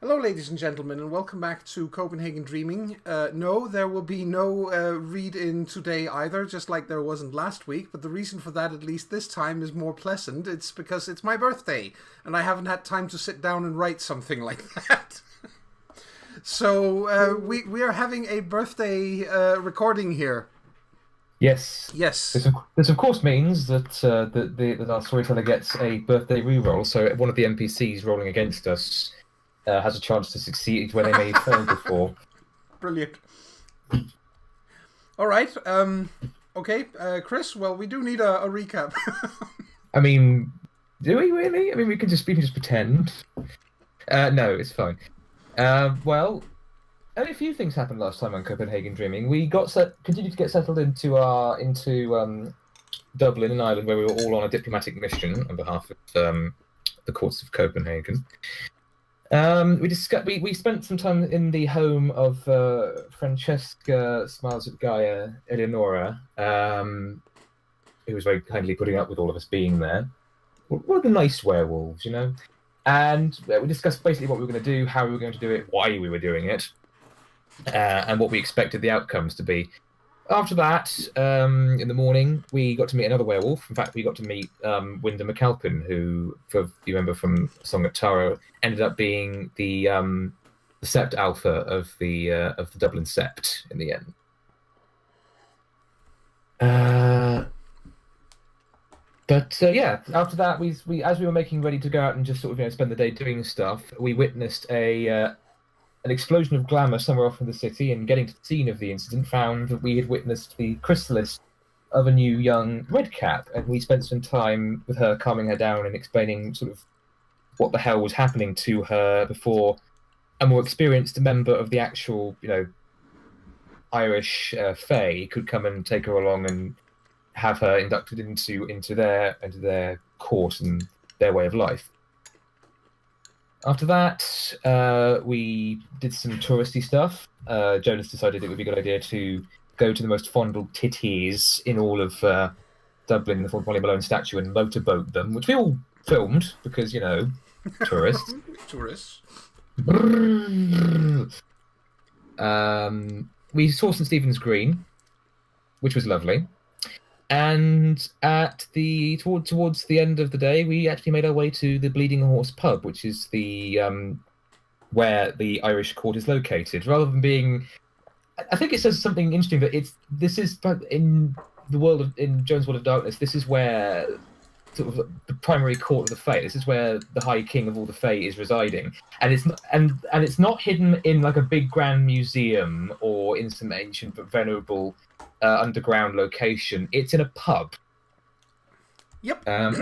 Hello, ladies and gentlemen, and welcome back to Copenhagen Dreaming. No, there will be no read-in today either, just like there wasn't last week, but the reason for that, at least this time, is more pleasant. It's because it's my birthday, and I haven't had time to sit down and write something like that. So, we are having a birthday recording here. Yes. Yes. This of course means that our storyteller gets a birthday reroll. So one of the NPCs rolling against us has a chance to succeed where they may have failed before. Brilliant. All right. Okay, Chris. Well, we do need a recap. I mean, do we really? I mean, we can just pretend. No, it's fine. Well, only a few things happened last time on Copenhagen Dreaming. We continued to get settled into Dublin, in Ireland, where we were all on a diplomatic mission on behalf of the courts of Copenhagen. We spent some time in the home of Francesca Smiles at Gaia Eleonora, who was very kindly putting up with all of us being there. What the nice werewolves, you know? And we discussed basically what we were going to do, how we were going to do it, why we were doing it, and what we expected the outcomes to be. After that, in the morning, we got to meet another werewolf. In fact, we got to meet Wyndham McAlpin, who, if you remember from Song at Tara, ended up being the Sept Alpha of the Dublin Sept in the end. Yeah, after that, we as we were making ready to go out and just sort of spend the day doing stuff, we witnessed an explosion of glamour somewhere off in the city, and getting to the scene of the incident, found that we had witnessed the chrysalis of a new young redcap, and we spent some time with her, calming her down and explaining sort of what the hell was happening to her before a more experienced member of the actual, Irish Fae could come and take her along and have her inducted into their court and their way of life. After that, we did some touristy stuff. Jonas decided it would be a good idea to go to the most fondled titties in all of Dublin, the Molly Malone statue, and motorboat them, which we all filmed because, tourists. Tourists. We saw St Stephen's Green, which was lovely. And towards the end of the day, we actually made our way to the Bleeding Horse pub, which is the where the Irish court is located. Rather than being, I think it says something interesting that this is in Jones' World of Darkness. This is where sort of the primary court of the Fae. This is where the High King of all the Fae is residing, and it's not hidden in like a big grand museum or in some ancient but venerable underground location. It's in a pub. Yep. I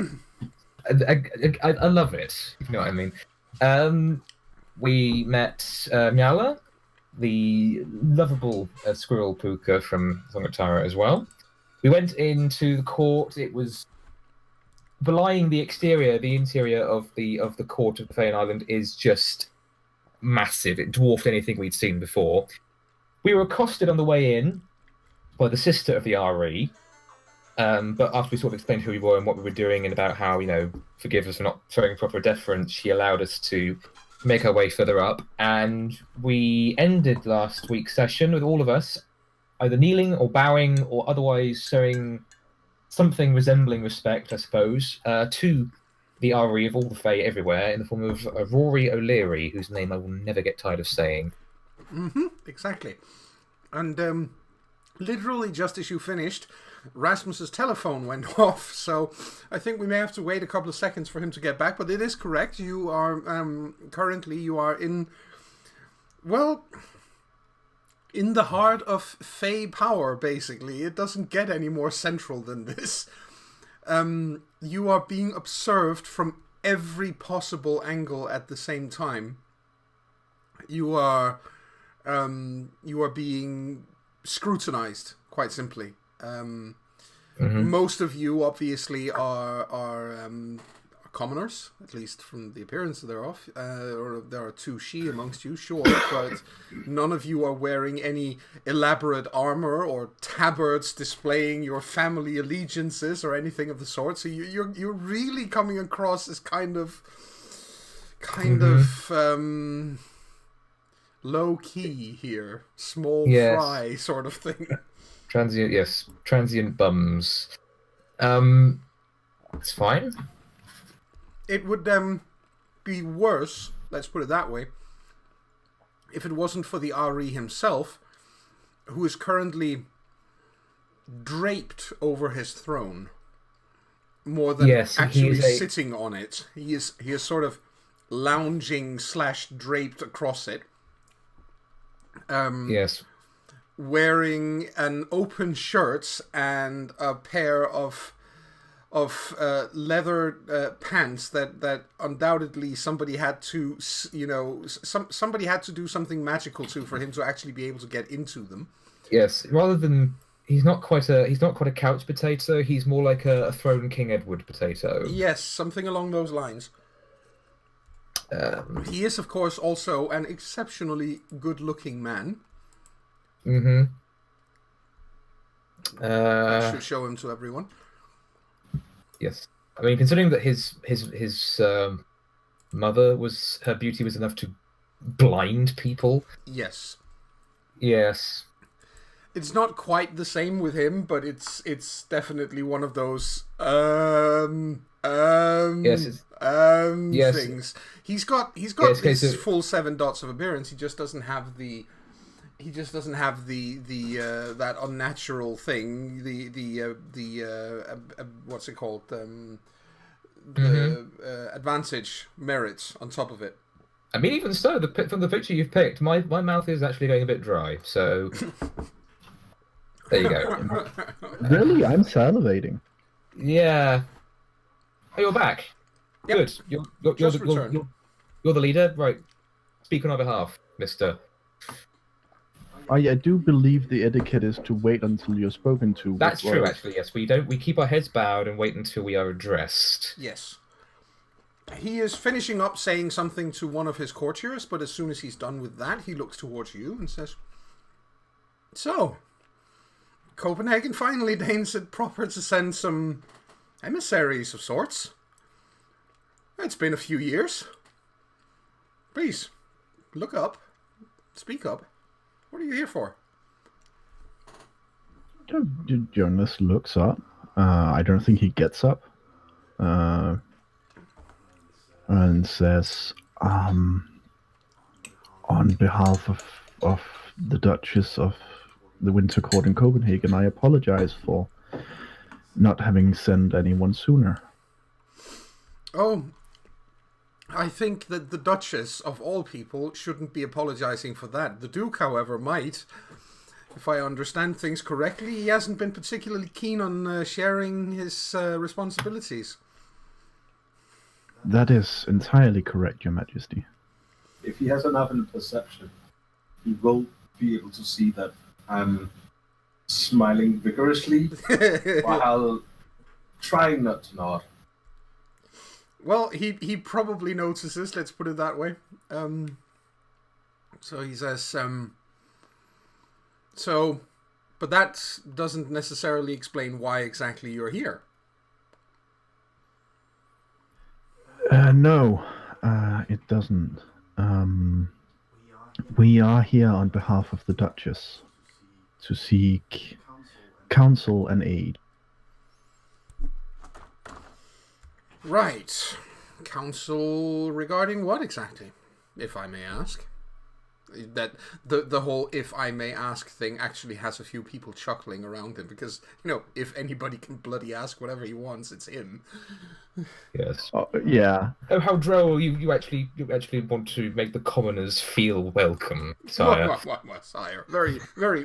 love it, if you know what I mean. We met Miala, the lovable squirrel puka from Song of Tara as well. We went into the court. It was belying the exterior. The interior of the court of the Fae Island is just massive. It dwarfed anything we'd seen before. We were accosted on the way in by the sister of the RE, but after we sort of explained who we were and what we were doing and about how, forgive us for not showing proper deference, she allowed us to make our way further up, and we ended last week's session with all of us either kneeling or bowing or otherwise showing something resembling respect, I suppose, to the RE of all the Fae everywhere in the form of Rory O'Leary, whose name I will never get tired of saying. Exactly. And literally just as you finished, Rasmus's telephone went off, so I think we may have to wait a couple of seconds for him to get back, but it is correct. You are currently in the heart of Fae power, basically. It doesn't get any more central than this. You are being observed from every possible angle at the same time. You are being scrutinized, quite simply. Most of you obviously are commoners, at least from the appearance thereof, or there are two she amongst you, sure, but none of you are wearing any elaborate armor or tabards displaying your family allegiances or anything of the sort, so you're really coming across as kind of kind of low key here, small fry sort of thing. Transient bums. It's fine. It would be worse, let's put it that way, if it wasn't for the Ari himself, who is currently draped over his throne, more than actually sitting on it. He is sort of lounging / draped across it. Wearing an open shirt and a pair of leather pants that undoubtedly somebody had to, somebody had to do something magical to for him to actually be able to get into them. Yes, rather than he's not quite a couch potato. He's more like a throne King Edward potato. Yes, something along those lines. He is, of course, also an exceptionally good-looking man. Mm-hmm. I should show him to everyone. Yes, I mean, considering that his mother her beauty was enough to blind people. Yes. Yes. It's not quite the same with him, but it's definitely one of those things. He's got his full 7 dots of appearance. He just doesn't have the that unnatural thing. The what's it called? Advantage merits on top of it. I mean, even so, from the picture you've picked, my mouth is actually going a bit dry. So. There you go. Really? I'm salivating. Yeah. Oh, you're back. Yep. Good. You're the leader? Right. Speak on our behalf, mister. I do believe the etiquette is to wait until you're spoken to. That's true, actually, yes. We keep our heads bowed and wait until we are addressed. Yes. He is finishing up saying something to one of his courtiers, but as soon as he's done with that, he looks towards you and says, "So, Copenhagen finally deigns it proper to send some emissaries of sorts. It's been a few years. Please, look up. Speak up. What are you here for?" Jonas looks up. I don't think he gets up. And says, on behalf of the Duchess of the Winter Court in Copenhagen, I apologize for not having sent anyone sooner. Oh, I think that the Duchess, of all people, shouldn't be apologizing for that. The Duke, however, might. If I understand things correctly, he hasn't been particularly keen on sharing his responsibilities. That is entirely correct, Your Majesty. If he has enough in perception, he will be able to see that I'm smiling vigorously while trying not to nod. Well, he probably notices, let's put it that way. So he says, but that doesn't necessarily explain why exactly you're here. No, it doesn't. We are here on behalf of the Duchess to seek counsel and aid. Right. Counsel regarding what exactly, if I may ask? That the whole "if I may ask" thing actually has a few people chuckling around him because, if anybody can bloody ask whatever he wants, it's him. Yes. Yeah. Oh, how droll! You actually want to make the commoners feel welcome, sire. Sire. Very, very.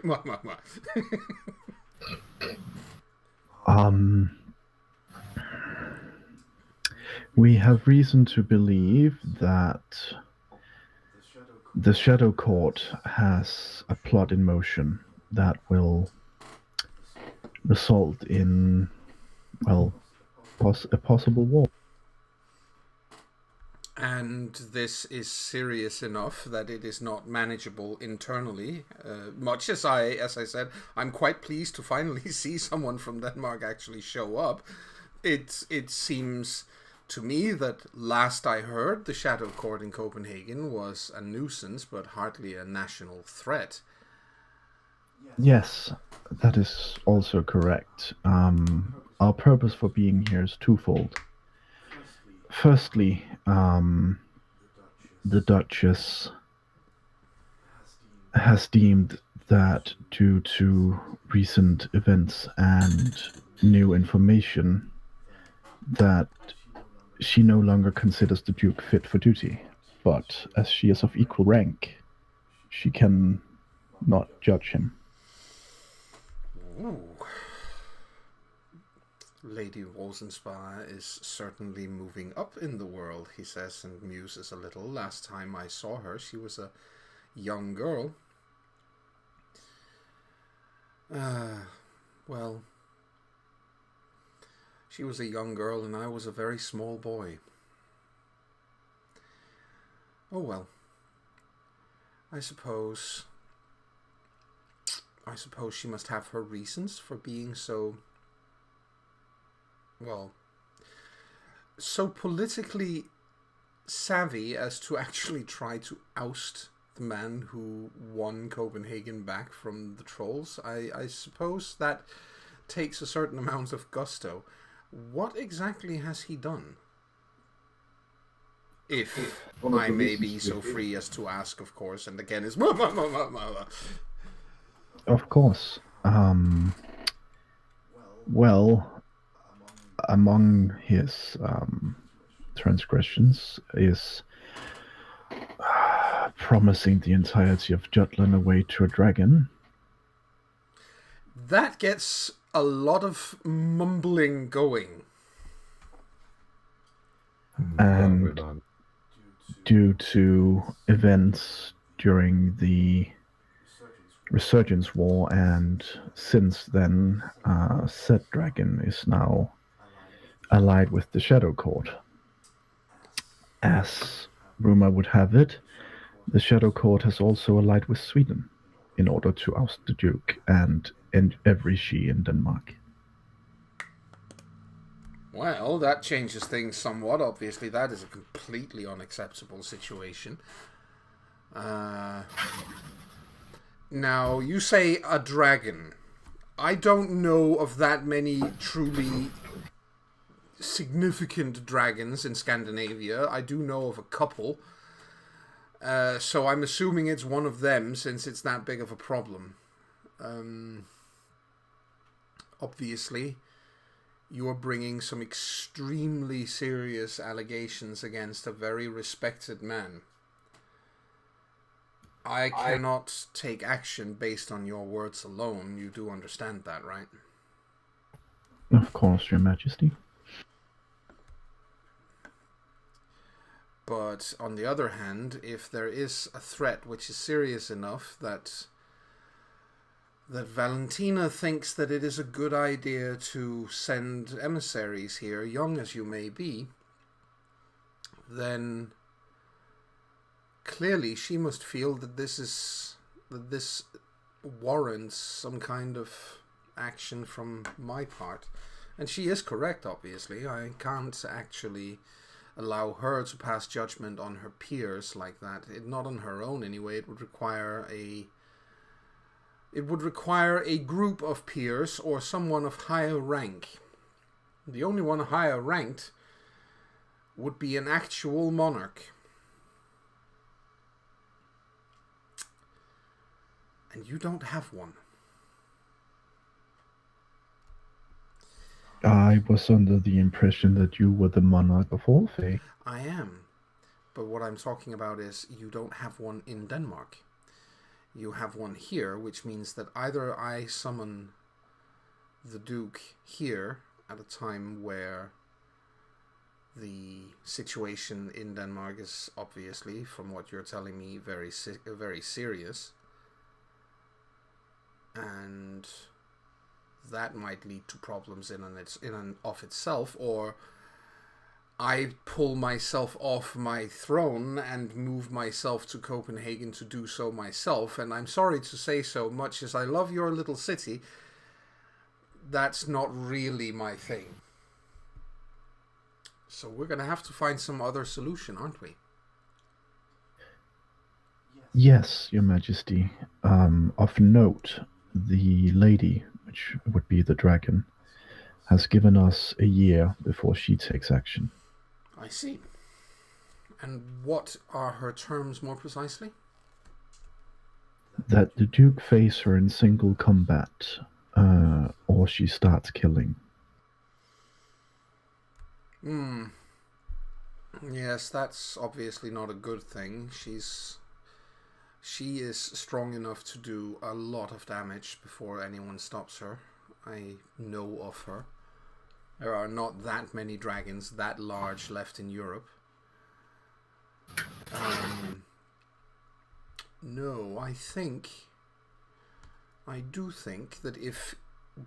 We have reason to believe that the Shadow Court has a plot in motion that will result in, a possible war. And this is serious enough that it is not manageable internally. Much as I said, I'm quite pleased to finally see someone from Denmark actually show up. It seems to me that last I heard, the Shadow Court in Copenhagen was a nuisance, but hardly a national threat. Yes, that is also correct. Our purpose for being here is twofold. Firstly, the Duchess has deemed that due to recent events and new information that she no longer considers the Duke fit for duty. But as she is of equal rank, she can not judge him. Ooh. Lady Rosenspar is certainly moving up in the world, he says, and muses a little. Last time I saw her, she was a young girl. Well, she was a young girl and I was a very small boy. Oh well. I suppose she must have her reasons for being so, well, so politically savvy as to actually try to oust the man who won Copenhagen back from the trolls. I suppose that takes a certain amount of gusto. What exactly has he done? If I may be so free as to ask, of course, and again is... Of course. Well, among his transgressions is promising the entirety of Jutland away to a dragon. That gets a lot of mumbling going. And due to events during the Resurgence War, and since then, said dragon is now allied with the Shadow Court. As rumor would have it, the Shadow Court has also allied with Sweden in order to oust the Duke and end every she in Denmark. Well, that changes things somewhat. Obviously, that is a completely unacceptable situation. Now, you say a dragon. I don't know of that many truly significant dragons in Scandinavia. I do know of a couple. So I'm assuming it's one of them, since it's that big of a problem. Obviously, you are bringing some extremely serious allegations against a very respected man. I cannot take action based on your words alone. You do understand that, right? Of course, Your Majesty. But on the other hand, if there is a threat which is serious enough that Valentina thinks that it is a good idea to send emissaries here, young as you may be, then clearly she must feel that this warrants some kind of action from my part. And she is correct, obviously. I can't actually allow her to pass judgment on her peers like that. Not on her own anyway. It would require a group of peers or someone of higher rank. The only one higher ranked would be an actual monarch. And you don't have one. I was under the impression that you were the monarch of all Fae. I am. But what I'm talking about is you don't have one in Denmark. You have one here, which means that either I summon the Duke here at a time where the situation in Denmark is obviously, from what you're telling me, very serious. And that might lead to problems in and of itself, or I pull myself off my throne and move myself to Copenhagen to do so myself. And I'm sorry to say, so much as I love your little city, that's not really my thing. So we're going to have to find some other solution, aren't we? Yes, Your Majesty. Of note, the lady, which would be the dragon, has given us a year before she takes action. I see. And what are her terms more precisely? That the Duke face her in single combat, or she starts killing. Yes, that's obviously not a good thing. She is strong enough to do a lot of damage before anyone stops her. I know of her. There are not that many dragons that large left in Europe. No, I do think that if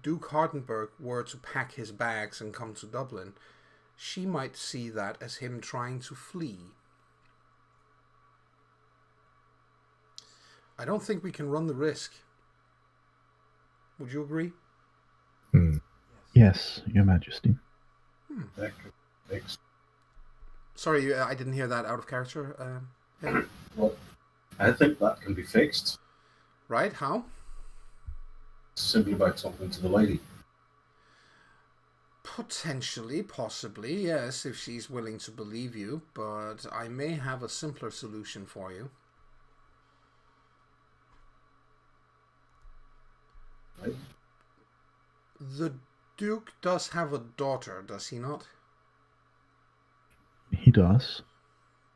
Duke Hardenberg were to pack his bags and come to Dublin, she might see that as him trying to flee. I don't think we can run the risk. Would you agree? Yes, Your Majesty. That could fix. Sorry, I didn't hear that out of character. Yeah. Well, I think that can be fixed Right, how? simply by talking to the lady. Potentially, possibly, yes, if she's willing to believe you, but I may have a simpler solution for you. Right? The Duke does have a daughter, does he not? He does.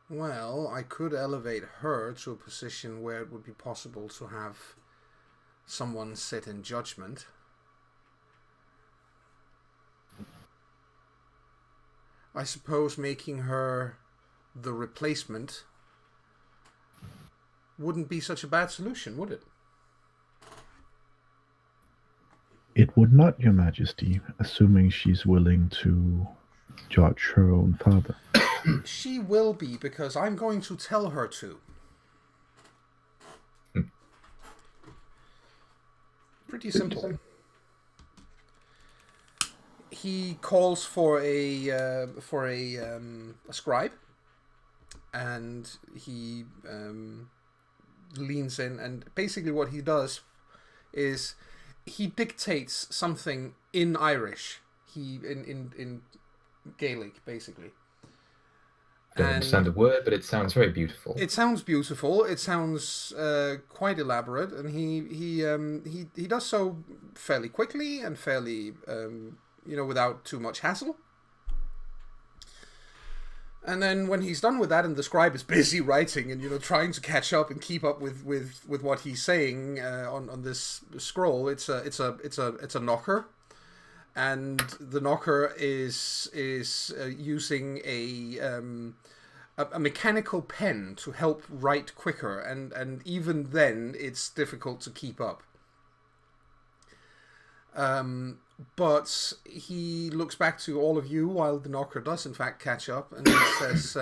Well, I could elevate her to a position where it would be possible to have someone sit in judgment. I suppose making her the replacement wouldn't be such a bad solution, would it? It would not, Your Majesty, assuming she's willing to judge her own father. She will be, because I'm going to tell her to. Pretty simple. He calls for a scribe, and he leans in, and basically what he does is he dictates something in Irish. In Gaelic, basically. Don't understand a word, but it sounds very beautiful. It sounds beautiful. It sounds quite elaborate, and he does so fairly quickly and fairly without too much hassle. And then when he's done with that, and the scribe is busy writing and trying to catch up and keep up with what he's saying on this scroll, it's a knocker. And the knocker is using a mechanical pen to help write quicker, and even then it's difficult to keep up. But he looks back to all of you while the knocker does in fact catch up, and he says,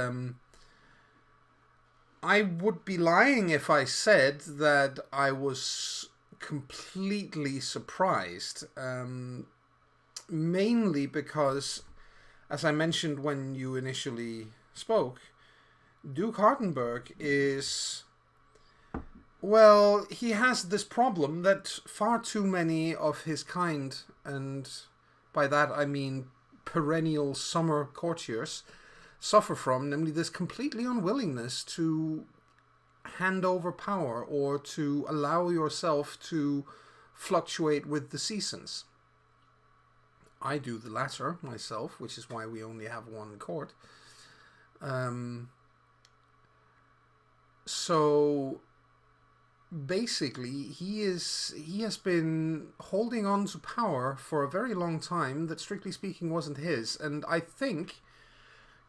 I would be lying if I said that I was completely surprised. Mainly because, as I mentioned when you initially spoke, Duke Hardenberg is... Well, he has this problem that far too many of his kind, and by that I mean perennial summer courtiers, suffer from, namely this completely unwillingness to hand over power or to allow yourself to fluctuate with the seasons. I do the latter myself, which is why we only have one court. So basically, he has been holding on to power for a very long time that, strictly speaking, wasn't his. And I think,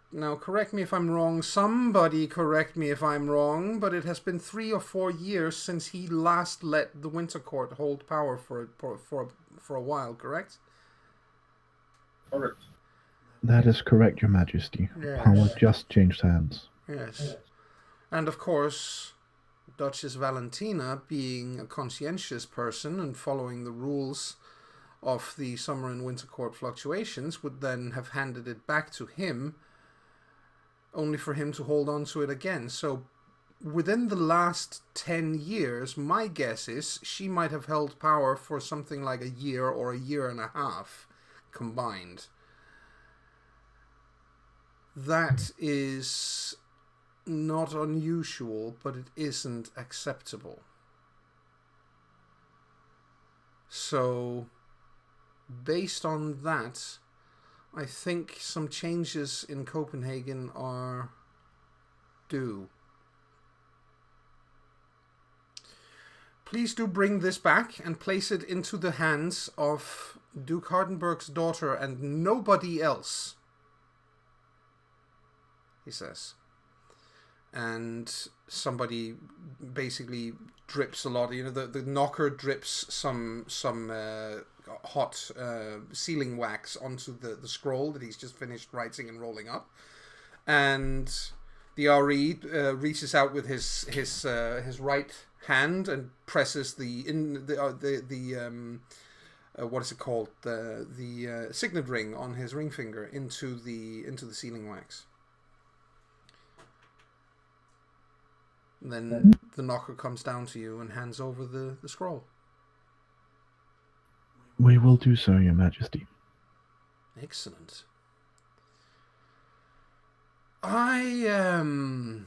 now correct me if I'm wrong, somebody correct me if I'm wrong, but it has been 3 or 4 years since he last let the Winter Court hold power for a while, correct? Correct. That is correct, Your Majesty. Yes. Power just changed hands. Yes. And of course, Duchess Valentina, being a conscientious person and following the rules of the Summer and Winter Court fluctuations, would then have handed it back to him only for him to hold on to it again. So within the last 10 years, my guess is she might have held power for something like a year or a year and a half combined. That is not unusual, but it isn't acceptable. So, based on that, I think some changes in Copenhagen are due. Please do bring this back and place it into the hands of Duke Hardenberg's daughter and nobody else, he says. And somebody basically drips a lot. You know, the knocker drips some hot sealing wax onto the scroll that he's just finished writing and rolling up. And the RE reaches out with his right hand and presses the what is it called, the signet ring on his ring finger into the sealing wax. And then the knocker comes down to you and hands over the scroll. We will do so, Your Majesty. Excellent. I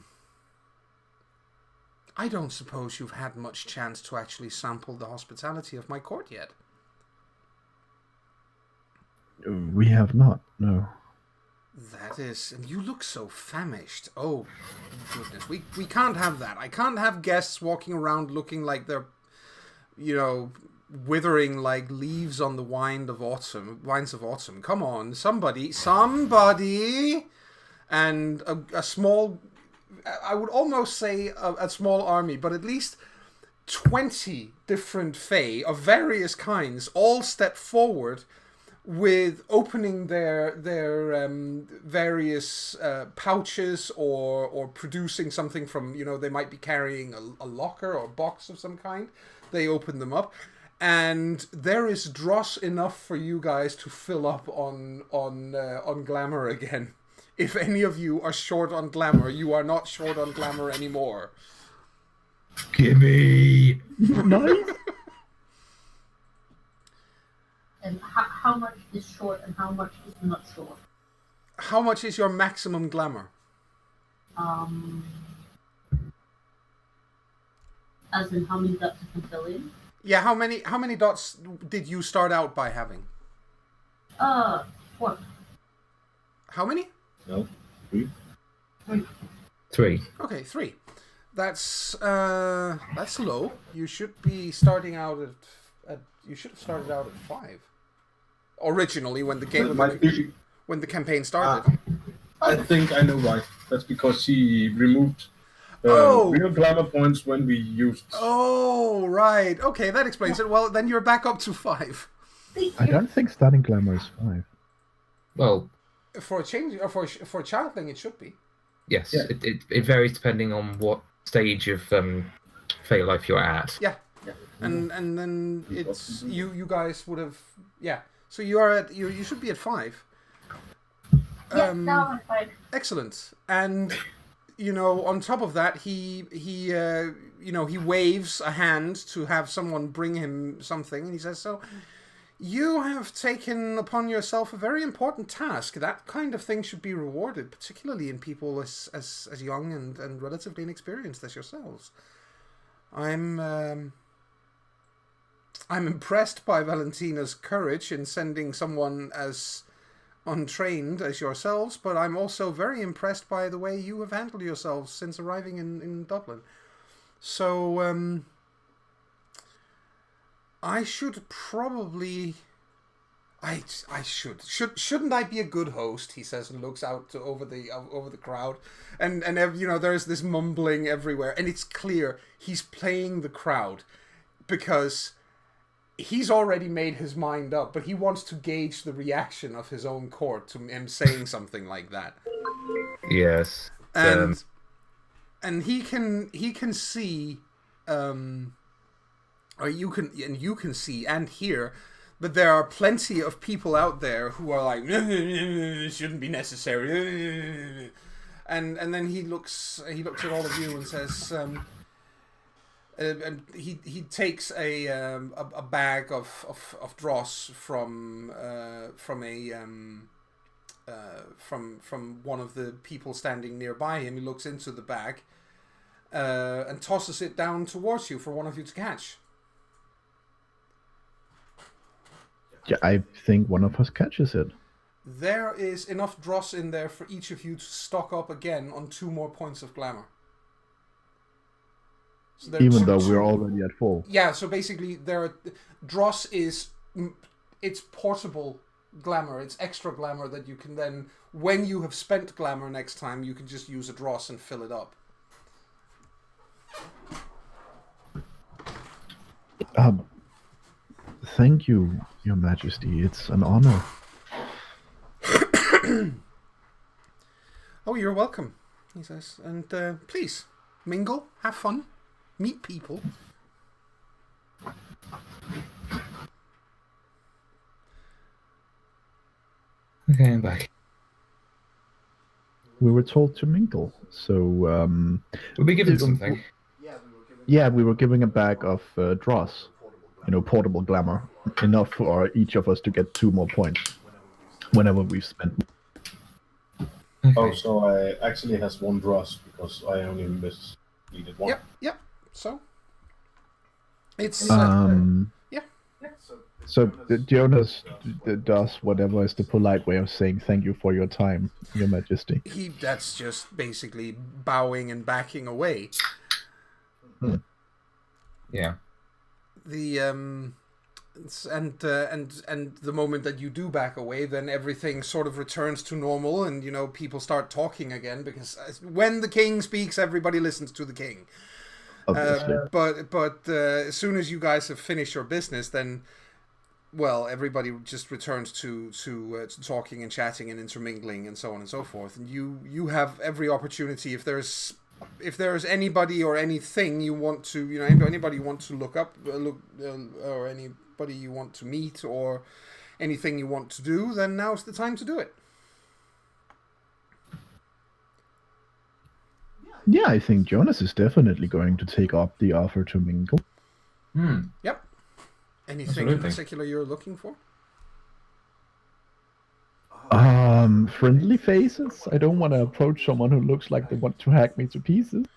don't suppose you've had much chance to actually sample the hospitality of my court yet. We have not, no. That is, and you look so famished. Oh, goodness. We can't have that. I can't have guests walking around looking like they're, you know, withering like leaves on the wines of autumn. Come on, somebody. And a small, I would almost say a small army, but at least 20 different fae of various kinds all step forward with opening their various pouches or producing something from, you know, they might be carrying a locker or a box of some kind. They open them up, and there is dross enough for you guys to fill up on glamour again. If any of you are short on glamour, you are not short on glamour anymore. Gimme! Nice! And how much is short and how much is not short? How much is your maximum glamour? As in how many dots you can fill in? Yeah, how many dots did you start out by having? 4. How many? No, 3. 3. Okay, 3. That's low. You should be starting out at you should have started out at 5. Originally, when the game when the campaign started. I think I know why. That's because she removed real glamour points when we used. Oh, right. Okay, that explains it. Well, then you're back up to 5. I don't think starting glamour is 5. Well, For a change, or for a Changeling, it should be. yes, Yeah. it varies depending on what stage of Fey life you're at. Yeah. And then it's you guys would have, yeah. So you are at you should be at 5. Yeah, now I'm 5. Excellent. And you know, on top of that, he waves a hand to have someone bring him something, and he says, "So you have taken upon yourself a very important task. That kind of thing should be rewarded, particularly in people as young and relatively inexperienced as yourselves. I'm impressed by Valentina's courage in sending someone as untrained as yourselves, but I'm also very impressed by the way you have handled yourselves since arriving in Dublin. So, I should probably... I should. Shouldn't I be a good host? He says and looks out over the crowd, and you know, there's this mumbling everywhere, and it's clear he's playing the crowd because he's already made his mind up, but he wants to gauge the reaction of his own court to him saying something like that. Yes, and he can see, or you can see and hear. But there are plenty of people out there who are like, it shouldn't be necessary. and then he looks at all of you and says, and he takes a bag of dross from one of the people standing nearby him. He looks into the bag and tosses it down towards you for one of you to catch. Yeah, I think one of us catches it. There is enough dross in there for each of you to stock up again on 2 more points of glamour. So even though we're already at full. Yeah, so basically dross is, it's portable glamour, it's extra glamour that you can then, when you have spent glamour next time, you can just use a dross and fill it up. Thank you, Your Majesty. It's an honor. Oh, you're welcome, he says. And please, mingle, have fun, meet people. Okay, I'm back. We were told to mingle, so... We'll be given something. Yeah, we were giving a bag of dross. Portable glamour. Enough for each of us to get 2 more points whenever we've spent. Okay. Oh, so I actually has 1 dross because I only needed 1. Yep. So it's yeah. So Jonas does whatever is the polite way of saying thank you for your time, Your Majesty. That's just basically bowing and backing away. Yeah. The and the moment that you do back away, then everything sort of returns to normal, and people start talking again, because when the king speaks, everybody listens to the king. Obviously. But as soon as you guys have finished your business, then everybody just returns to talking and chatting and intermingling and so on and so forth. And you have every opportunity, if there's anybody or anything you want to, anybody you want to look up, or anybody you want to meet, or anything you want to do, then now's the time to do it. Yeah, I think Jonas is definitely going to take up the offer to mingle. Yep. Anything Absolutely. in particular you're looking for? Friendly faces. I don't want to approach someone who looks like they want to hack me to pieces.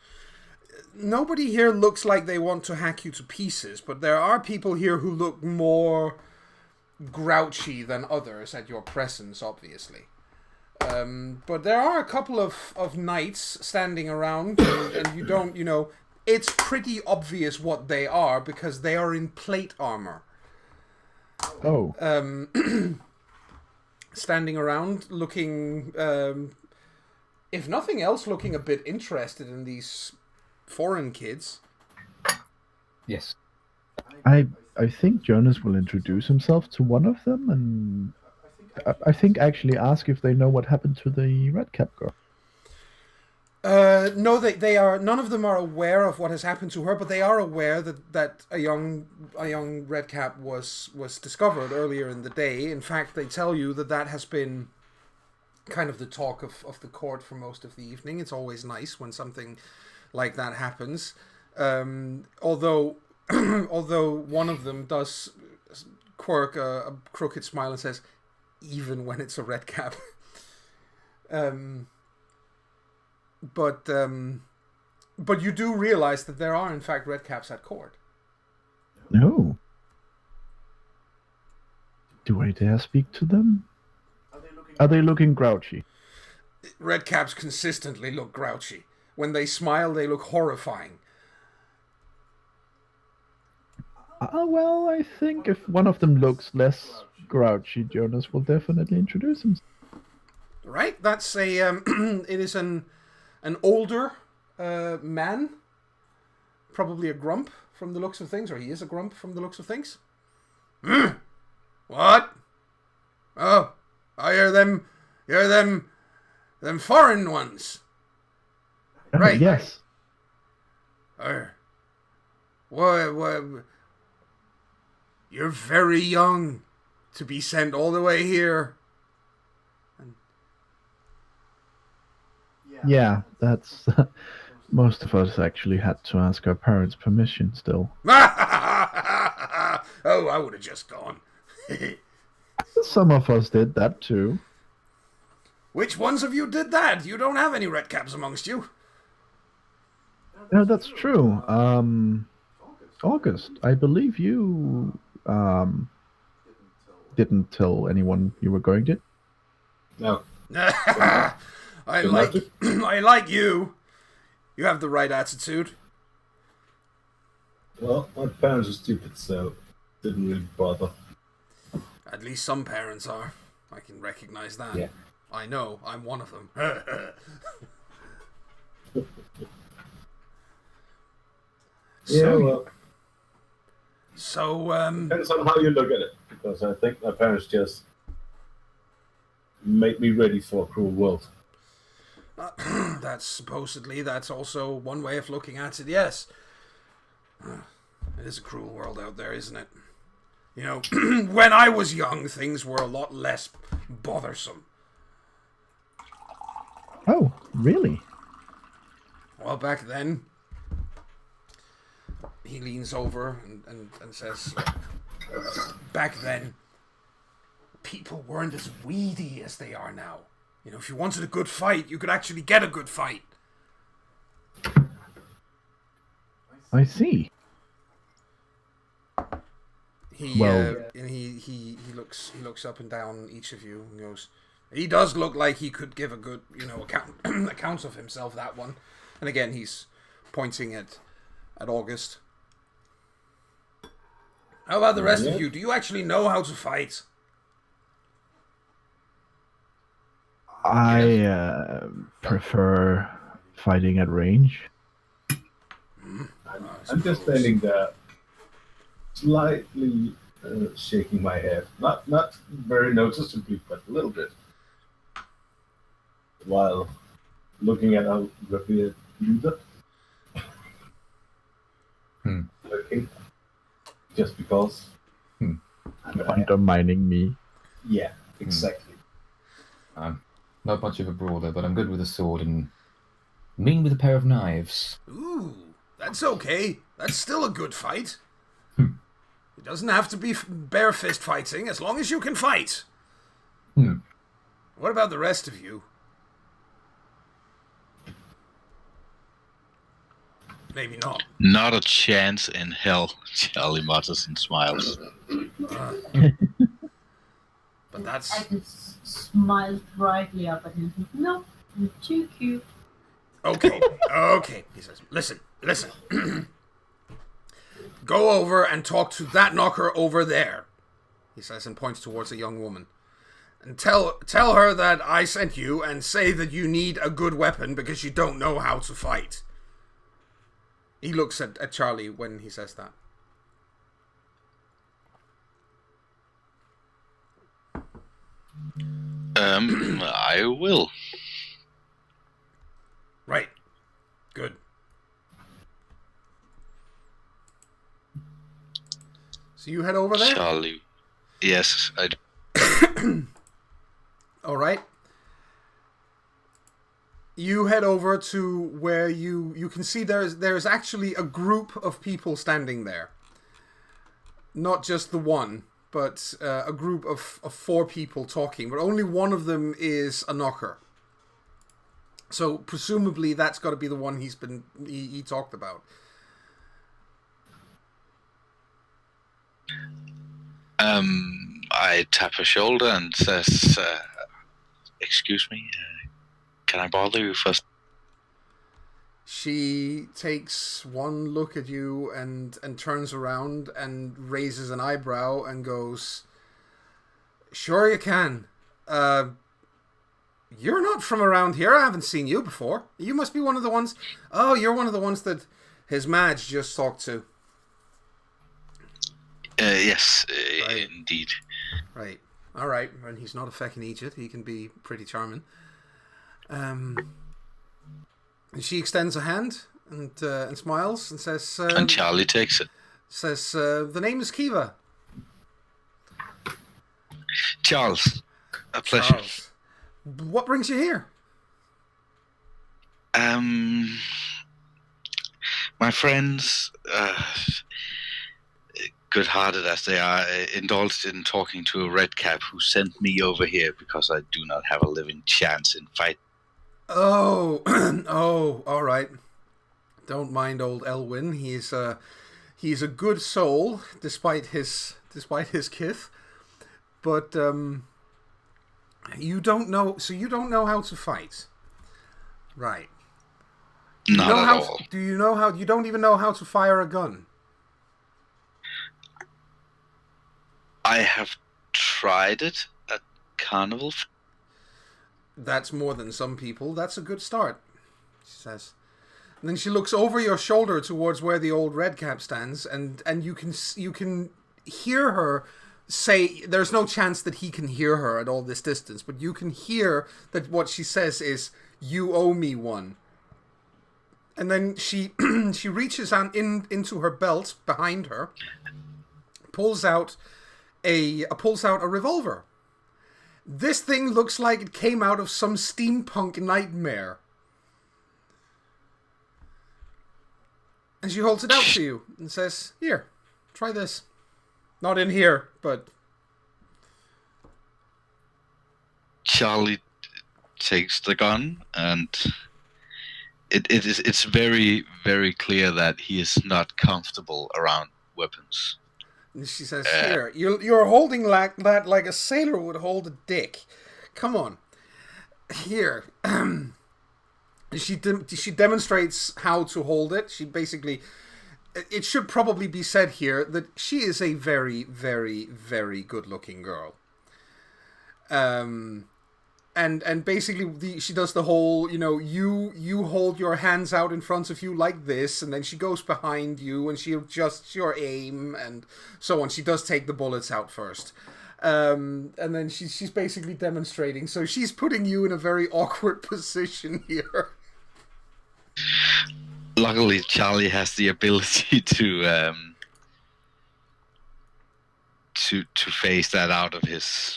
Nobody here looks like they want to hack you to pieces, but there are people here who look more grouchy than others at your presence, obviously. But there are a couple of knights standing around, and you don't, it's pretty obvious what they are, because they are in plate armor. Oh. Standing around, looking, if nothing else, looking a bit interested in these foreign kids. Yes. I think Jonas will introduce himself to one of them, and I think actually ask if they know what happened to the red cap girl. No, they are. None of them are aware of what has happened to her, but they are aware that a young redcap was discovered earlier in the day. In fact, they tell you that has been kind of the talk of the court for most of the evening. It's always nice when something like that happens. Although one of them does quirk a crooked smile and says, "Even when it's a redcap." But you do realize that there are in fact redcaps at court. No. Do I dare speak to them? Are they looking grouchy? Redcaps consistently look grouchy. When they smile, they look horrifying. Well, I think if one of them looks less grouchy, Jonas will definitely introduce himself. Right? That's a it is an older man, probably a grump from the looks of things, or he is a grump from the looks of things. What? Oh, you're them foreign ones. Right. Yes. What? You're very young to be sent all the way here. Yeah, that's most of us actually had to ask our parents' permission still. Oh, I would have just gone. Some of us did that too. Which ones of you did that? You don't have any red caps amongst you. No, that's true. August, I believe you didn't tell anyone you were going to. No. I like you. You have the right attitude. Well, my parents are stupid, so didn't really bother. At least some parents are. I can recognize that. Yeah. I know. I'm one of them. Yeah, well, So, depends on how you look at it, because I think my parents just made me ready for a cruel world. that's also one way of looking at it, yes. It is a cruel world out there, isn't it? You know, when I was young, things were a lot less bothersome. Oh, really? Well, back then, he leans over and says, back then, people weren't as weedy as they are now. You know, if you wanted a good fight, you could actually get a good fight. I see. He looks up and down each of you and goes, he does look like he could give a good, account of himself, that one. And again, he's pointing at August. How about the rest of you? Do you actually know how to fight? I prefer fighting at range. I'm just standing there, slightly shaking my head. Not very noticeably, but a little bit. While looking at our revered leader. Looking. Just because. Undermining me. Yeah, exactly. Not much of a brawler, but I'm good with a sword and mean with a pair of knives. Ooh, that's okay. That's still a good fight. It doesn't have to be bare fist fighting, as long as you can fight. What about the rest of you? Maybe not. Not a chance in hell, Charlie mutters and smiles. But that's... I just smiled brightly up at him. No, you're too cute. Okay, okay. He says, listen. Go over and talk to that knocker over there. He says and points towards a young woman. And tell her that I sent you and say that you need a good weapon because you don't know how to fight. He looks at Charlie when he says that. I will. Right. Good. So you head over there? Charlie. Yes, I do. All right. You head over to where you can see there's actually a group of people standing there. Not just the one, but a group of 4 people talking, but only one of them is a knocker. So presumably that's got to be the one he talked about. I tap her shoulder and says, excuse me, can I bother you first? She takes one look at you and turns around and raises an eyebrow and goes, sure you can. You're not from around here. I haven't seen you before. You must be one of the ones... Oh, you're one of the ones that his Madge just talked to. Yes, Right. indeed. Right. All right. And he's not a feckin' Egypt. He can be pretty charming. And she extends a hand and smiles and says... And Charlie takes it. Says, the name is Kiva. Charles, a pleasure. Charles. What brings you here? My friends, good-hearted as they are, indulged in talking to a redcap who sent me over here because I do not have a living chance in fight. Oh, oh, all right. Don't mind old Elwyn. He's a good soul, despite his kith. But you don't know. So you don't know how to fight, right? Not at all. Do you know how? You don't even know how to fire a gun. I have tried it at carnival. That's more than some people. That's a good start, she says. And then she looks over your shoulder towards where the old redcap stands, and you can hear her say, there's no chance that he can hear her at all this distance, but you can hear that what she says is, "You owe me one." And then she she reaches on into her belt behind her, pulls out a revolver. This thing looks like it came out of some steampunk nightmare. And she holds it out to you and says, "Here, try this." Not in here, but... Charlie takes the gun, and it's very, very clear that he is not comfortable around weapons. And she says, "Here, you're holding that like a sailor would hold a dick. Come on. Here." She demonstrates how to hold it. She basically... It should probably be said here that she is a very, very, very good-looking girl. And basically she does the whole, you hold your hands out in front of you like this, and then she goes behind you and she adjusts your aim and so on. She does take the bullets out first. And then she's basically demonstrating. So she's putting you in a very awkward position here. Luckily, Charlie has the ability to phase that out of his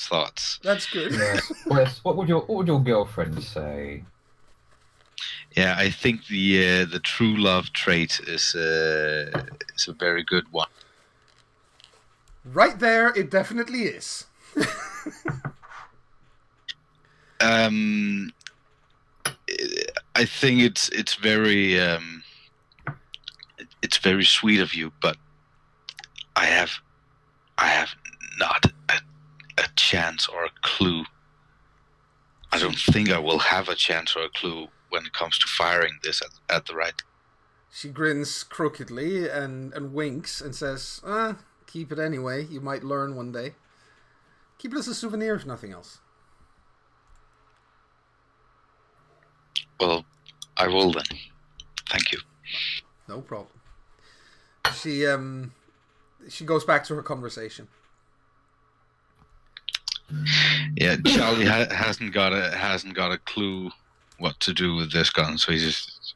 thoughts. That's good. Yes. Wes, what would your girlfriend say? Yeah, I think the true love trait is a very good one. Right there, it definitely is. I think it's very sweet of you, but I have not a chance or a clue. I don't think I will have a chance or a clue when it comes to firing this at the right. She grins crookedly and winks and says, "Keep it anyway. You might learn one day. Keep it as a souvenir if nothing else." Well, I will then. Thank you. No problem. She goes back to her conversation. Yeah, Charlie hasn't got a clue what to do with this gun, so he just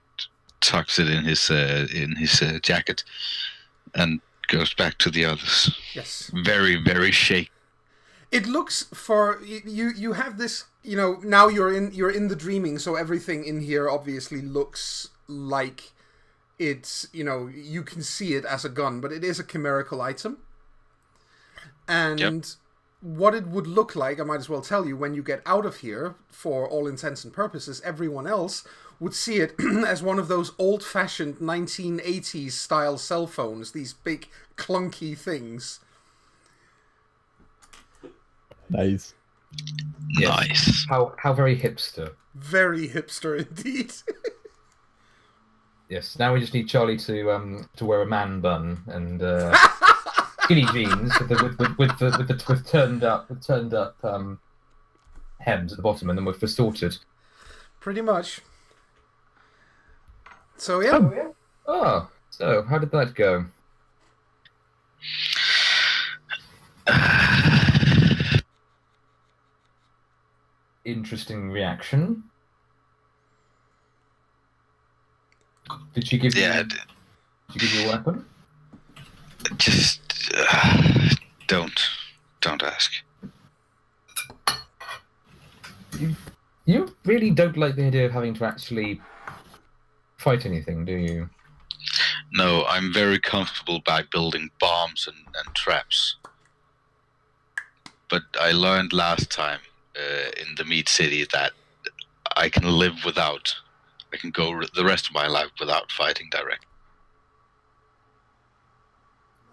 tucks it in his jacket and goes back to the others. Yes. Very, very shaky. It looks for you. You have this. Now you're in the dreaming, so everything in here obviously looks like it's. You can see it as a gun, but it is a chimerical item. And Yep. What it would look like, I might as well tell you, when you get out of here, for all intents and purposes, everyone else would see it as one of those old-fashioned 1980s style cell phones. These big clunky things. Nice. Yes. Nice. How very hipster. Very hipster indeed. Yes. Now we just need Charlie to wear a man bun and skinny jeans with turned up hems at the bottom, and then we're sorted. Pretty much. So yeah. Oh, so how did that go? Interesting reaction. Did she give you? Yeah. Did she give you a weapon? Just don't ask. You You really don't like the idea of having to actually fight anything, do you? No, I'm very comfortable by building bombs and traps. But I learned last time in the meat city that I can live without. I can go the rest of my life without fighting directly.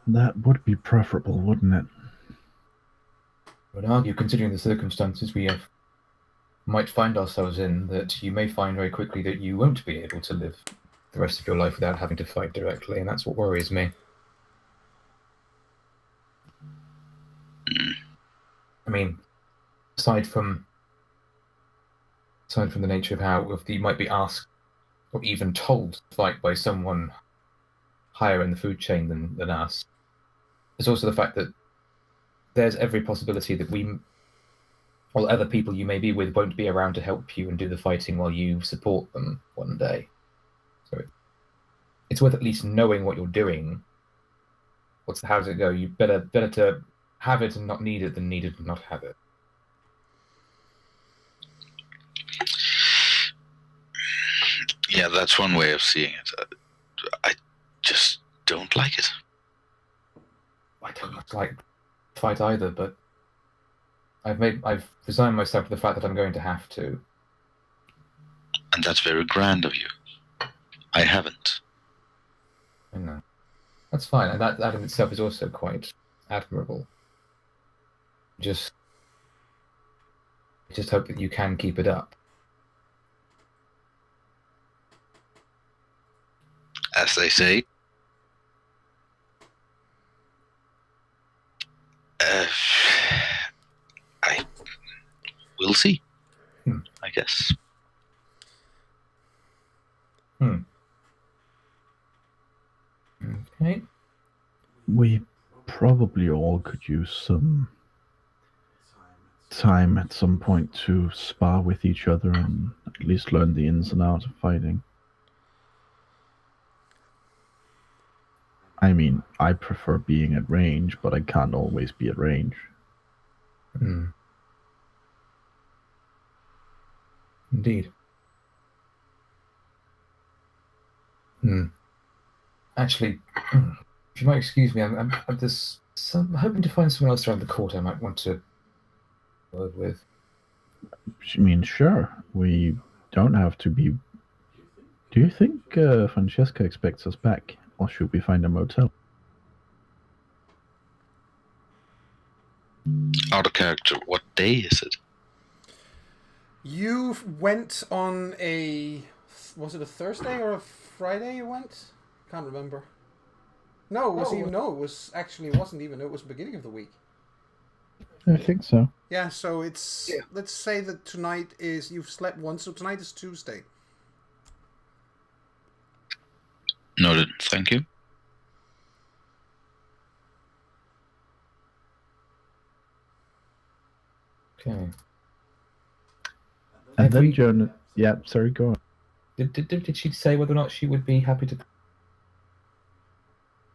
That would be preferable, wouldn't it? I would argue, considering the circumstances we might find ourselves in, that you may find very quickly that you won't be able to live the rest of your life without having to fight directly, and that's what worries me. I mean, aside from the nature of how if you might be asked or even told to fight by someone higher in the food chain than us, there's also the fact that there's every possibility that other people you may be with won't be around to help you and do the fighting while you support them one day. So it's worth at least knowing what you're doing. How does it go? You better to have it and not need it than need it and not have it. Yeah, that's one way of seeing it. I just don't like it. I don't like fight either, but I've resigned myself to the fact that I'm going to have to. And that's very grand of you. I haven't. I know. That's fine, and that in itself is also quite admirable. Just hope that you can keep it up. As they say, we'll see. I guess. Okay. We probably all could use some time at some point to spar with each other and at least learn the ins and outs of fighting. I mean, I prefer being at range, but I can't always be at range. Indeed. Actually, if you might excuse me, I'm hoping to find someone else around the court I might want to word with. I mean, sure, we don't have to be... Do you think Francesca expects us back, or should we find a motel? Out of character, what day is it? You went on was it a Thursday or a Friday you went? Can't remember. No, it wasn't even. It was beginning of the week. I think so. Yeah, so it's... Yeah. Let's say that tonight is... You've slept once, so tonight is Tuesday. Noted. Thank you. Okay. And then Joan... Yeah, sorry, go on. Did she say whether or not she would be happy to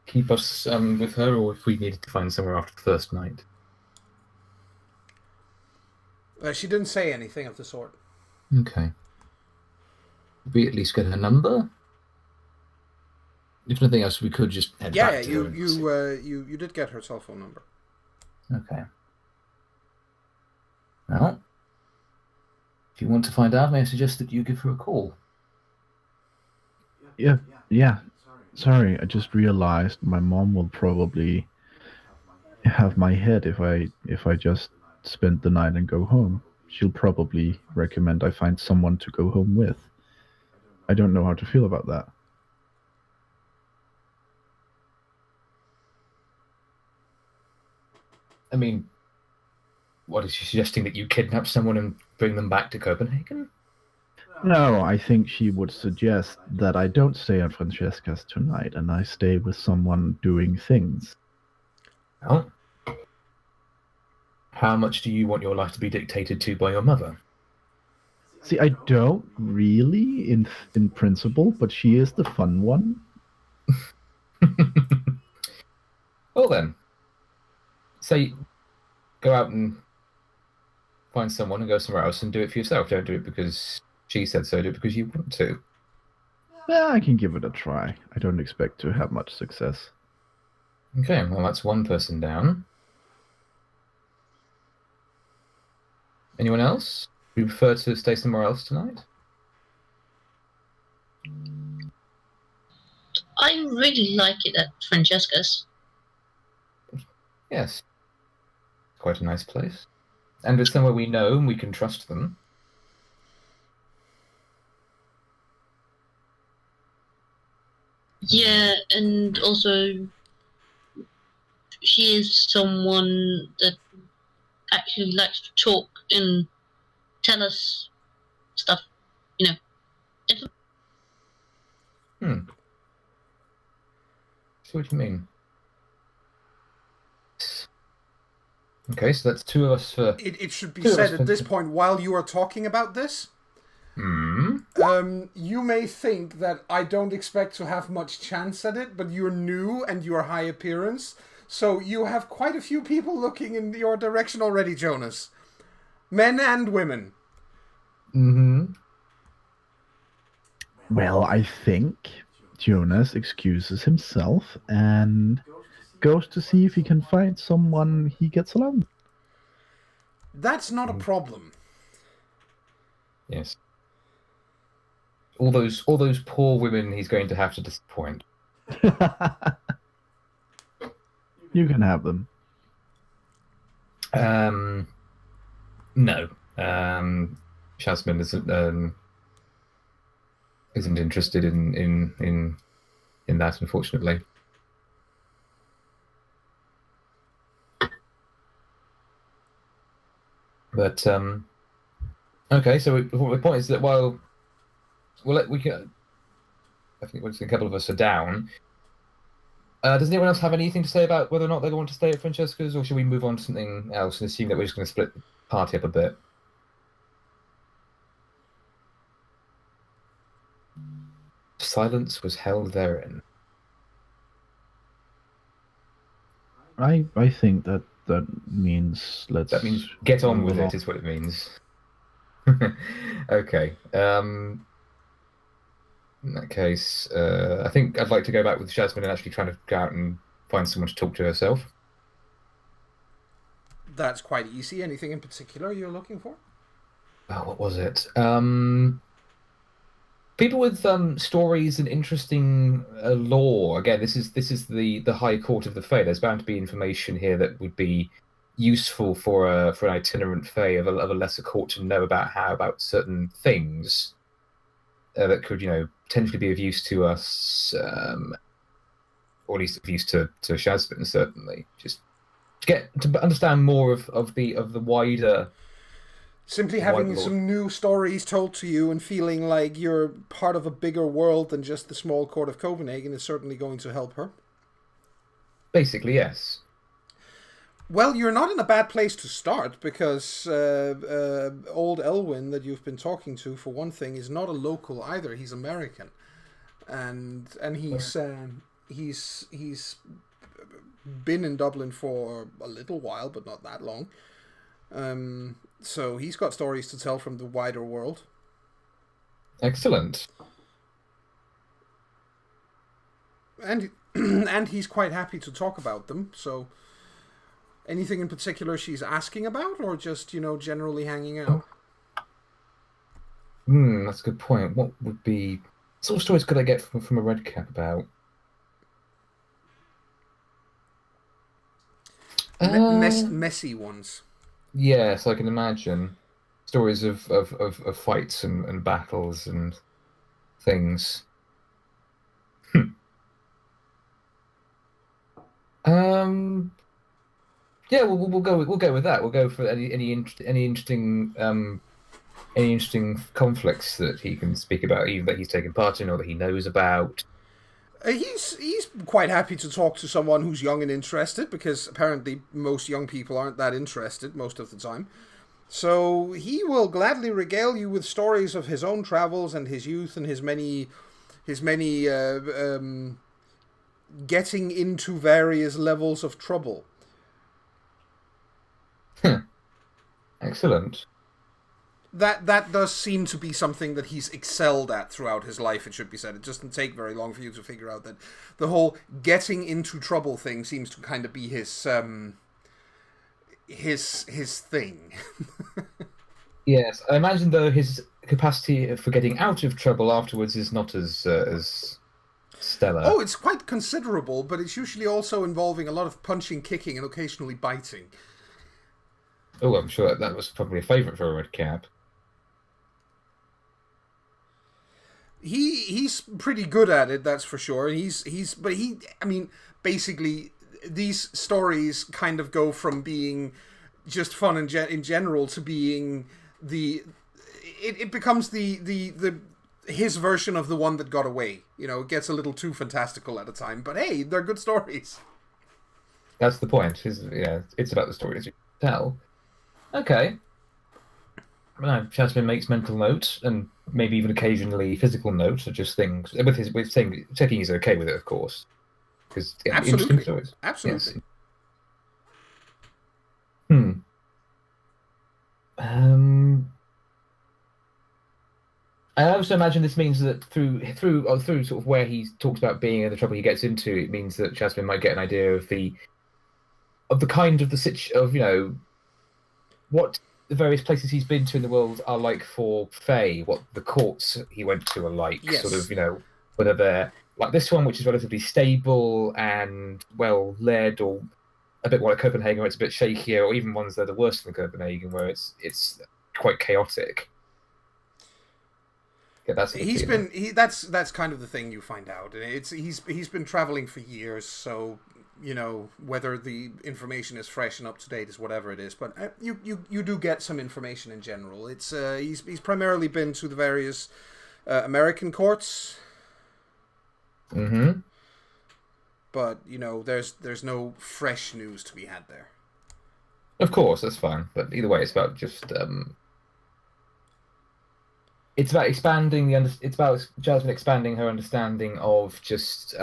keep us with her, or if we needed to find somewhere after the first night? She didn't say anything of the sort. Okay. Did we at least get her number? If nothing else, we could just head back to her. You did get her cell phone number. Okay. Well, if you want to find out, may I suggest that you give her a call? Yeah. Sorry, I just realized my mom will probably have my head if I just spend the night and go home. She'll probably recommend I find someone to go home with. I don't know how to feel about that. I mean, what is she suggesting, that you kidnap someone and bring them back to Copenhagen? No, I think she would suggest that I don't stay at Francesca's tonight and I stay with someone doing things. Well, how much do you want your life to be dictated to by your mother? See, I don't really in principle, but she is the fun one. Well then, say go out and find someone and go somewhere else and do it for yourself. Don't do it because she said so. Do it because you want to. Yeah, I can give it a try. I don't expect to have much success. Okay, well, that's one person down. Anyone else? Do you prefer to stay somewhere else tonight? I really like it at Francesca's. Yes. Quite a nice place. And it's somewhere we know and we can trust them. Yeah, and also she is someone that actually likes to talk and tell us stuff, you know. See what you mean. Okay, so that's two of us for... It should be said at this point, while you are talking about this, you may think that I don't expect to have much chance at it, but you're new and you're high appearance, so you have quite a few people looking in your direction already, Jonas. Men and women. Well, I think Jonas excuses himself and goes to see if he can find someone he gets along with. That's not a problem. Yes. All those poor women he's going to have to disappoint. You can have them. No. Shasman isn't interested in that, unfortunately. But okay, so the point is that while we can, I think a couple of us are down. Does anyone else have anything to say about whether or not they want to stay at Francesca's, or should we move on to something else and assume that we're just going to split the party up a bit? Silence was held therein. I think that means let's... That means get on with it, is what it means. Okay. In that case, I think I'd like to go back with Jasmine and actually try to go out and find someone to talk to herself. That's quite easy. Anything in particular you're looking for? Oh, what was it? People with stories and interesting lore. Again, this is the High Court of the Fae. There's bound to be information here that would be useful for an itinerant Fae of a lesser court to know about certain things that could, potentially be of use to us, or at least of use to Shazbin, certainly. Just to get to understand more of the wider. Simply having some new stories told to you and feeling like you're part of a bigger world than just the small court of Copenhagen is certainly going to help her. Basically, yes. Well, you're not in a bad place to start, because old Elwyn that you've been talking to, for one thing, is not a local either. He's American, and he's been in Dublin for a little while, but not that long. So he's got stories to tell from the wider world. Excellent. And he's quite happy to talk about them. So anything in particular she's asking about, or just, generally hanging out? That's a good point. What sort of stories could I get from a red cap about? Messy ones. Yes, I can imagine stories of fights and battles and things. Yeah, we'll go with that. We'll go for any interesting conflicts that he can speak about, either that he's taken part in or that he knows about. He's quite happy to talk to someone who's young and interested, because apparently most young people aren't that interested most of the time. So he will gladly regale you with stories of his own travels and his youth and his many getting into various levels of trouble. Excellent. That does seem to be something that he's excelled at throughout his life, it should be said. It doesn't take very long for you to figure out that the whole getting into trouble thing seems to kind of be his thing. Yes, I imagine though his capacity for getting out of trouble afterwards is not as stellar. Oh, it's quite considerable, but it's usually also involving a lot of punching, kicking, and occasionally biting. Oh, I'm sure that was probably a favourite for a red cap. He's pretty good at it, that's for sure. I mean, basically, these stories kind of go from being just fun in general to being it becomes his version of the one that got away. You know, it gets a little too fantastical at a time, but hey, they're good stories. That's the point. It's about the stories you tell. Okay. Well, Jasmine makes mental notes and maybe even occasionally physical notes of just things with checking he's okay with it, of course, because interesting stories. Absolutely. Yes. I also imagine this means that through sort of where he talks about being and the trouble he gets into, it means that Jasmine might get an idea of the kind of what the various places he's been to in the world are like for Faye, what the courts he went to are like, yes. Sort of, whether they're like this one, which is relatively stable and well led, or a bit more like Copenhagen, where it's a bit shakier, or even ones that are worse than Copenhagen, where it's quite chaotic. Yeah, that's that's kind of the thing you find out. He's been traveling for years, so whether the information is fresh and up to date is whatever it is, but you do get some information in general. It's he's primarily been to the various American courts. Mm-hmm. But there's no fresh news to be had there. Of course, that's fine. But either way, it's about just it's about expanding it's about Jasmine expanding her understanding of just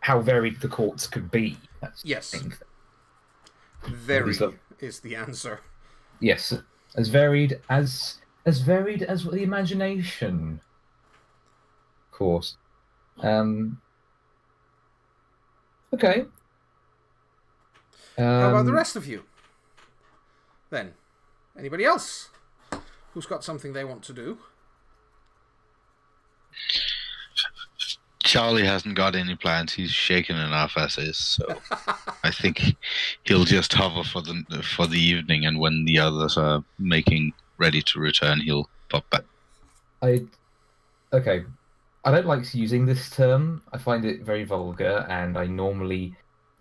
how varied the courts could be. That's yes. the thing. Very is the answer. Yes, as varied as the imagination. Of course. Okay. How about the rest of you? Then, anybody else who's got something they want to do? Charlie hasn't got any plans. He's shaken enough as is, so I think he'll just hover for the evening, and when the others are making ready to return, he'll pop back. Okay. I don't like using this term. I find it very vulgar, and I normally,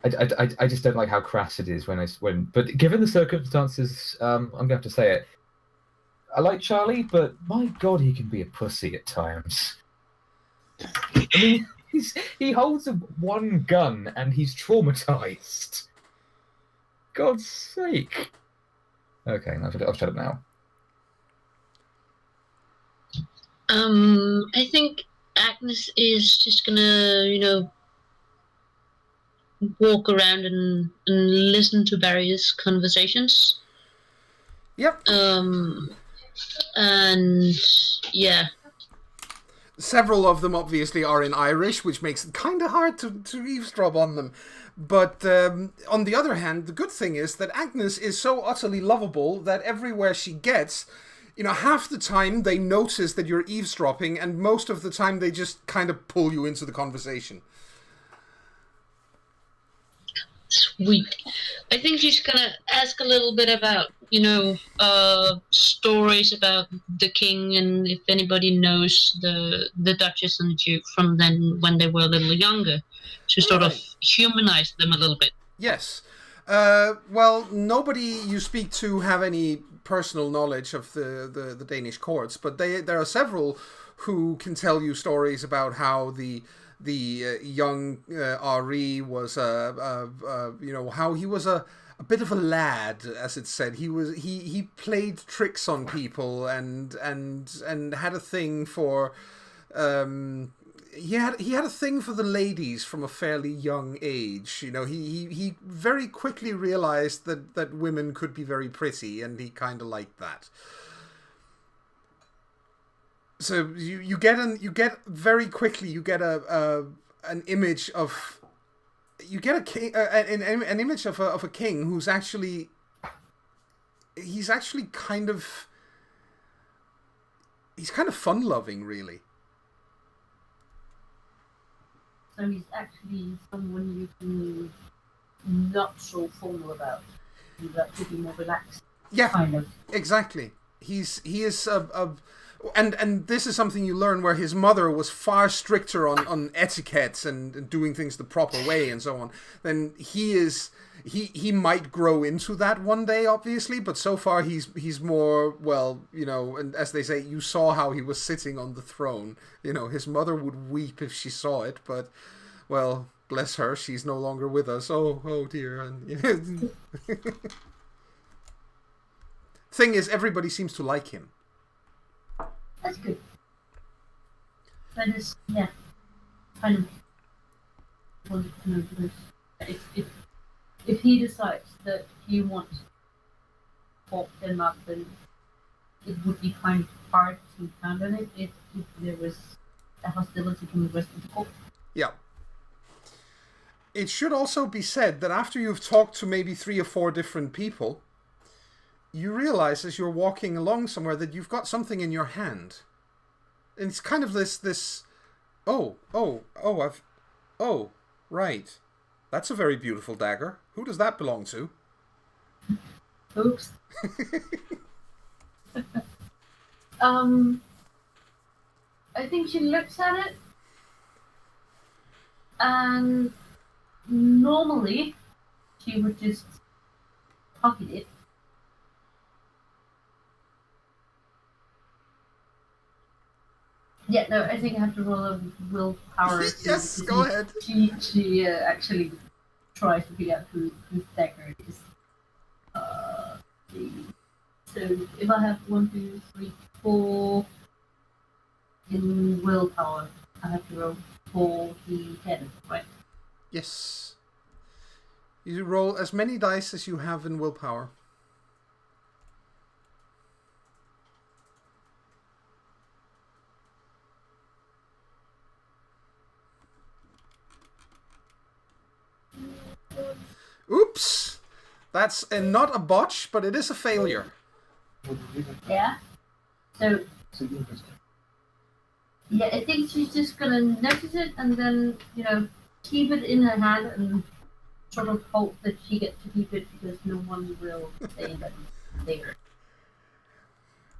I just don't like how crass it is when. But given the circumstances, I'm gonna have to say it. I like Charlie, but my God, he can be a pussy at times. I mean, he holds one gun and he's traumatized. God's sake. Okay, I'll shut up now. I think Agnes is just gonna, walk around and listen to various conversations. Yep. And yeah. Several of them obviously are in Irish, which makes it kind of hard to eavesdrop on them. But on the other hand, the good thing is that Agnes is so utterly lovable that everywhere she gets, half the time they notice that you're eavesdropping, and most of the time they just kind of pull you into the conversation. Sweet. I think she's gonna ask a little bit about, stories about the king, and if anybody knows the Duchess and the Duke from then when they were a little younger, to sort of humanize them a little bit. Yes. Well, nobody you speak to have any personal knowledge of the Danish courts, but there are several who can tell you stories about how the young Ari was how he was a bit of a lad, as it said. He played tricks on people and had a thing for he had a thing for the ladies from a fairly young age. You know, he very quickly realized that women could be very pretty, and he kind of liked that. So you get very quickly an image of a king, an image of a king who's actually kind of fun loving, really. So he's actually someone you can not so formal about. He's actually more relaxed. Yeah, kind of. Exactly. He is and this is something you learn, where his mother was far stricter on etiquette and doing things the proper way and so on. Then he might grow into that one day, obviously, but so far he's more, well, you know, and as they say, you saw how he was sitting on the throne. You know, his mother would weep if she saw it, but, well, bless her, she's no longer with us. Oh dear. And you know, thing is, everybody seems to like him. That's good. That is, yeah, kind of wanted to know this. If he decides that he wants to talk them up, then it would be kind of hard to handle it if there was a hostility from the rest of the court. Yeah. It should also be said that after you've talked to maybe 3 or 4 different people, you realize as you're walking along somewhere that you've got something in your hand. And it's kind of this right. That's a very beautiful dagger. Who does that belong to? Oops. I think she looks at it, and normally she would just pocket it. Yeah, no, I think I have to roll a willpower. Yes, go ahead. She actually tries to figure out whose dagger it is. So if I have 1, 2, 3, 4 in willpower, I have to roll for the 10, right? Yes. You roll as many dice as you have in willpower. Oops! That's not a botch, but it is a failure. Yeah. So yeah, I think she's just gonna notice it and then, you know, keep it in her hand and sort of hope that she gets to keep it because no one will say that it's there.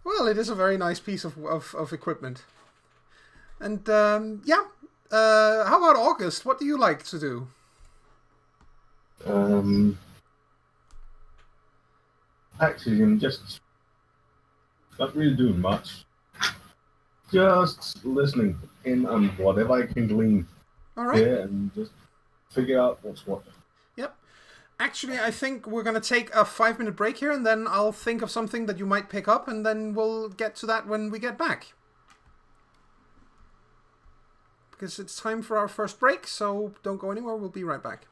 Well, it is a very nice piece of equipment. And yeah, how about August? What do you like to do? Actually, I'm just not really doing much. Just listening in on whatever I can glean. All right. Yeah, and just figure out what's what. Yep. Actually, I think we're going to take a 5-minute break here, and then I'll think of something that you might pick up, and then we'll get to that when we get back. Because it's time for our first break, so don't go anywhere. We'll be right back.